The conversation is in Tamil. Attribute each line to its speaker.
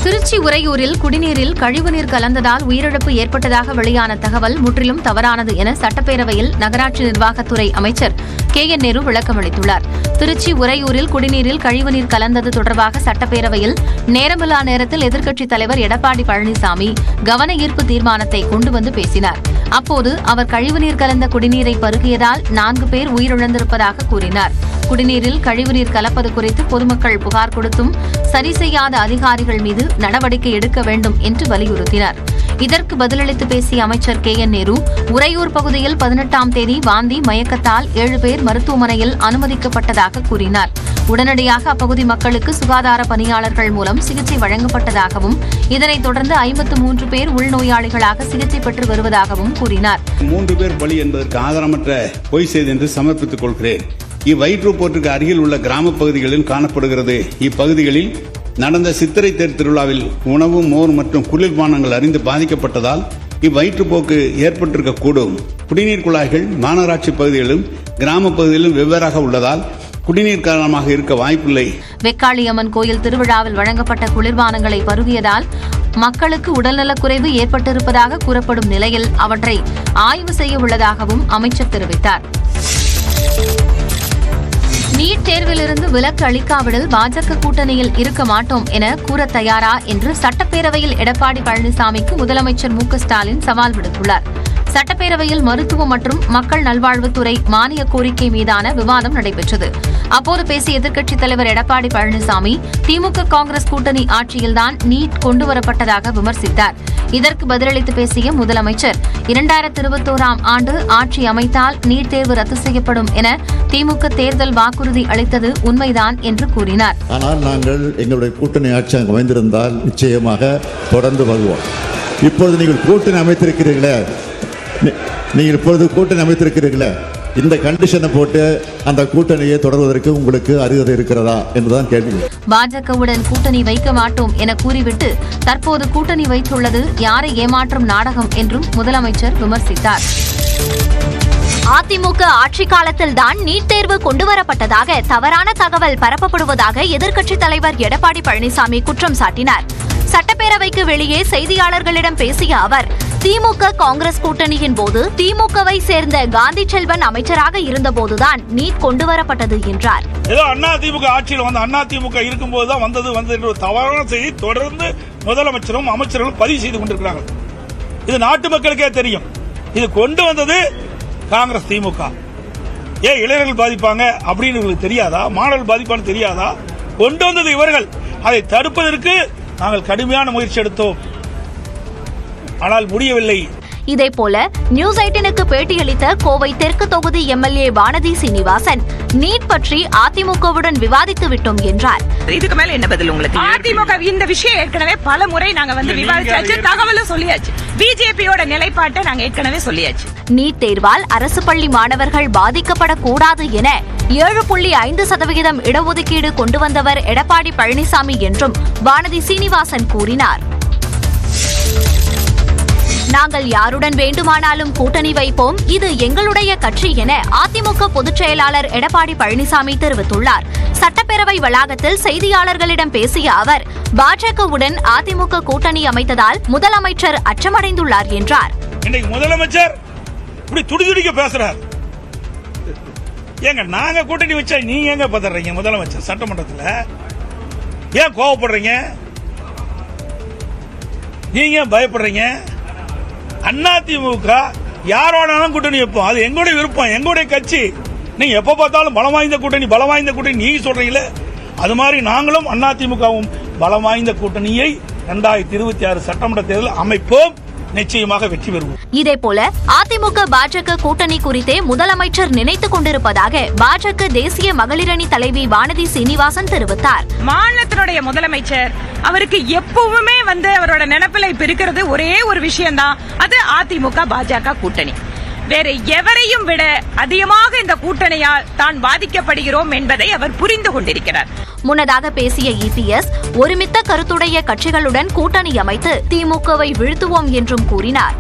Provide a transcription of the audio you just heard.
Speaker 1: திருச்சி உறையூரில் குடிநீரில் கழிவுநீர் கலந்ததால் உயிரிழப்பு ஏற்பட்டதாக வெளியான தகவல் முற்றிலும் தவறானது என சட்டப்பேரவையில் நகராட்சி நிர்வாகத்துறை அமைச்சர் KN நேரு விளக்கமளித்துள்ளார். திருச்சி உறையூரில் குடிநீரில் கழிவுநீர் கலந்தது தொடர்பாக சட்டப்பேரவையில் நேரமில்லா நேரத்தில் எதிர்க்கட்சித் தலைவர் எடப்பாடி பழனிசாமி கவன ஈர்ப்பு தீர்மானத்தை கொண்டு வந்து பேசினார். அப்போது அவர் கழிவுநீர் கலந்த குடிநீரை பருகியதால் 4 பேர் உயிரிழந்திருப்பதாக கூறினார். குடிநீரில் கழிவுநீர் கலப்பது குறித்து பொதுமக்கள் புகார் கொடுத்தும் சரி செய்யாத அதிகாரிகள் மீது நடவடிக்கை எடுக்க வேண்டும் என்று வலியுறுத்தினார். இதற்கு பதிலளித்து பேசிய அமைச்சர் KN நேரு, உறையூர் பகுதியில் 18ஆம் தேதி வாந்தி மயக்கத்தால் 7 பேர் மருத்துவமனையில் அனுமதிக்கப்பட்டதாக கூறினார். உடனடியாக அப்பகுதி மக்களுக்கு சுகாதார பணியாளர்கள் மூலம் சிகிச்சை வழங்கப்பட்டதாகவும் இதனைத் தொடர்ந்து 53 பேர் உள்நோயாளிகளாக சிகிச்சை பெற்று வருவதாகவும் கூறினார்.
Speaker 2: 3 பேர் பலி என்பதற்கு ஆதாரமற்ற பொய் செய்தி என்று சமர்ப்பித்துக் கொள்கிறேன். இவ்வயிற்று போற்றுக்கு அருகில் உள்ள கிராம பகுதிகளில் காணப்படுகிறது. இப்பகுதிகளில் நடந்த சித்திரை தேர் திருவிழாவில் உணவு, மோர் மற்றும் குளிர்பானங்கள் அறிந்து பாதிக்கப்பட்டதால் இவ்வயிற்றுப்போக்கு ஏற்பட்டிருக்கக்கூடும். குடிநீர் குழாய்கள் மாநகராட்சி பகுதிகளிலும் கிராம பகுதிகளிலும் வெவ்வேறாக உள்ளதால் குடிநீர் காரணமாக இருக்க வாய்ப்பில்லை.
Speaker 1: வெக்காளியம்மன் கோயில் திருவிழாவில் வழங்கப்பட்ட குளிர்பானங்களை பருகியதால் மக்களுக்கு உடல்நலக்குறைவு ஏற்பட்டிருப்பதாக கூறப்படும் நிலையில் அவற்றை ஆய்வு செய்ய உள்ளதாகவும் அமைச்சர் தெரிவித்தார். நீட் தேர்விலிருந்து விலக்கு அளிக்காவிடில் பாஜக கூட்டணியில் இருக்க மாட்டோம் என கூற தயாரா என்று சட்டப்பேரவையில் எடப்பாடி பழனிசாமிக்கு முதலமைச்சர் MK-ஸ்டாலின் சவால் விடுத்துள்ளார். சட்டப்பேரவையில் மருத்துவ மற்றும் மக்கள் நல்வாழ்வுத்துறை மானிய கோரிக்கை மீதான விவாதம் நடைபெற்றது. அப்போது பேசிய எதிர்க்கட்சித் தலைவர் எடப்பாடி பழனிசாமி, திமுக காங்கிரஸ் கூட்டணி ஆட்சியில்தான் நீட் கொண்டுவரப்பட்டதாக விமர்சித்தார். இதற்கு பதிலளித்து பேசிய முதலமைச்சர், 2021ஆம் ஆண்டு ஆட்சி அமைத்தால் நீட் தேர்வு ரத்து செய்யப்படும் என திமுக தேர்தல் வாக்குறுதி அளித்தது உண்மைதான் என்று கூறினார்.
Speaker 3: ஆனால் நாங்கள் எங்களுடைய கூட்டணி ஆட்சி அமைந்திருந்தால் நிச்சயமாக தொடர்ந்து வருவோம். இப்பொழுது நீங்கள் கூட்டணி அமைத்திருக்கிறீர்களே, இந்த கண்டிஷனை போட்டு அந்த கூட்டணியை தொடர்வதற்கு உங்களுக்கு அருகதை இருக்கிறதா என்றுதான் கேள்வி.
Speaker 1: பாஜகவுடன் கூட்டணி வைக்க மாட்டோம் என கூறிவிட்டு தற்போது கூட்டணி வைத்துள்ளது யாரை ஏமாற்றும் நாடகம் என்றும் முதலமைச்சர் விமர்சித்தார்.
Speaker 4: அதிமுக ஆட்சி காலத்தில் தான் நீட் தேர்வு கொண்டுவரப்பட்டதாக தவறான தகவல் பரப்பப்படுவதாக எதிர்க்கட்சித் தலைவர் எடப்பாடி பழனிசாமி குற்றம் சாட்டினார். சட்டப்பேரவைக்கு வெளியே செய்தியாளர்களிடம் பேசிய அவர், திமுக காங்கிரஸ் கூட்டணியின் போது திமுகவை சேர்ந்த காந்தி செல்வன் அமைச்சராக இருந்தபோதுதான் நீட் கொண்டுவரப்பட்டது என்றார்.
Speaker 5: ஏதோ அதிமுக ஆட்சியில் வந்து அதிமுக இருக்கும்போதுதான் வந்தது என்று தவறான செய்தி தொடர்ந்து முதலமைச்சரும் அமைச்சர்களும் பதிவு செய்து கொண்டிருக்கிறார்கள். இது நாட்டு மக்களுக்கே தெரியும். இது கொண்டு வந்தது காங்கிரஸ், திமுக. ஏன் இளைஞர்கள் பாதிப்பாங்க அப்படின்னு உங்களுக்கு தெரியாதா? மாணவர்கள் பாதிப்பான்னு தெரியாதா? கொண்டு வந்தது இவர்கள். அதை தடுப்பதற்கு நாங்கள் கடுமையான முயற்சி எடுத்தோம், ஆனால் முடியவில்லை.
Speaker 4: இதேபோல நியூஸ் 18க்கு பேட்டியளித்த கோவை தெற்கு தொகுதி MLA வானதி சீனிவாசன், நீட் பற்றி அதிமுகவுடன் விவாதித்து விட்டோம் என்றார்.
Speaker 6: இதுக்கு மேல என்ன பதில் உங்களுக்கு? அதிமுக இந்த விஷயம் ஏற்கனவே பல முறை நாங்க விவாதிச்சாச்சு, தகவலும் சொல்லியாச்சு. பிஜேபியோட நிலைப்பாட்டை நாங்க ஏற்கனவே சொல்லியாச்சு.
Speaker 4: நீட் தேர்வால் அரசு பள்ளி மாணவர்கள் பாதிக்கப்படக்கூடாது என 7.5% இடஒதுக்கீடு கொண்டு வந்தவர் எடப்பாடி பழனிசாமி என்றும் வானதி சீனிவாசன் கூறினார். நாங்கள் யாருடன் வேண்டுமானாலும் கூட்டணி வைப்போம், இது எங்களுடைய கட்சி என அதிமுக பொதுச் செயலாளர் எடப்பாடி பழனிசாமி தெரிவித்துள்ளார். சட்டப்பேரவை வளாகத்தில் செய்தியாளர்களிடம் பேசிய அவர், பாஜகவுடன் அதிமுக கூட்டணி அமைத்ததால் முதலமைச்சர் அச்சமடைந்துள்ளார் என்றார்.
Speaker 5: இன்னைக்கு முதலமைச்சர் இப்படி துடிதுடிக்க பேசுறார். ஏங்க நாங்க கூட்டணி வச்சா நீங்க எங்க பதறீங்க? முதலமைச்சர் சட்டமன்றத்தில் ஏன் கோவப்படுறீங்க? நீங்க பயப்படுறீங்க? அதிமுக யாரோடாலும் கூட்டணி வைப்போம், அது எங்களுடைய விருப்பம், எங்களுடைய கட்சி. நீங்க எப்ப பார்த்தாலும் பலம் வாய்ந்த கூட்டணி நீங்க சொல்றீங்களே, அது மாதிரி நாங்களும் அதிமுகவும் பலம் வாய்ந்த கூட்டணியை 2026 சட்டமன்ற தேர்தல் அமைப்போம், நிச்சயமாக வெற்றி பெறுவோம்.
Speaker 4: இதேபோல அதிமுக பாஜக கூட்டணி குறித்தே முதலமைச்சர் நினைத்துக் கொண்டிருப்பதாக பாஜக தேசிய மகளிரணி தலைவி வானதி சீனிவாசன் தெரிவித்தார்.
Speaker 6: மாநிலத்தினுடைய முதலமைச்சர் அவருக்கு எப்பவுமே அவரோட நினைப்பிலை பிரிக்கிறது ஒரே ஒரு விஷயம்தான், அது அதிமுக பாஜக கூட்டணி. வேற எவரையும் விட அதிகமாக இந்த கூட்டணியால் தான் பாதிக்கப்படுகிறோம் என்பதை அவர் புரிந்து கொண்டிருக்கிறார்.
Speaker 4: முன்னதாக பேசிய EPS, ஒருமித்த கருத்துடைய கட்சிகளுடன் கூட்டணி அமைத்து திமுகவை வீழ்த்துவோம் என்றும் கூறினார்.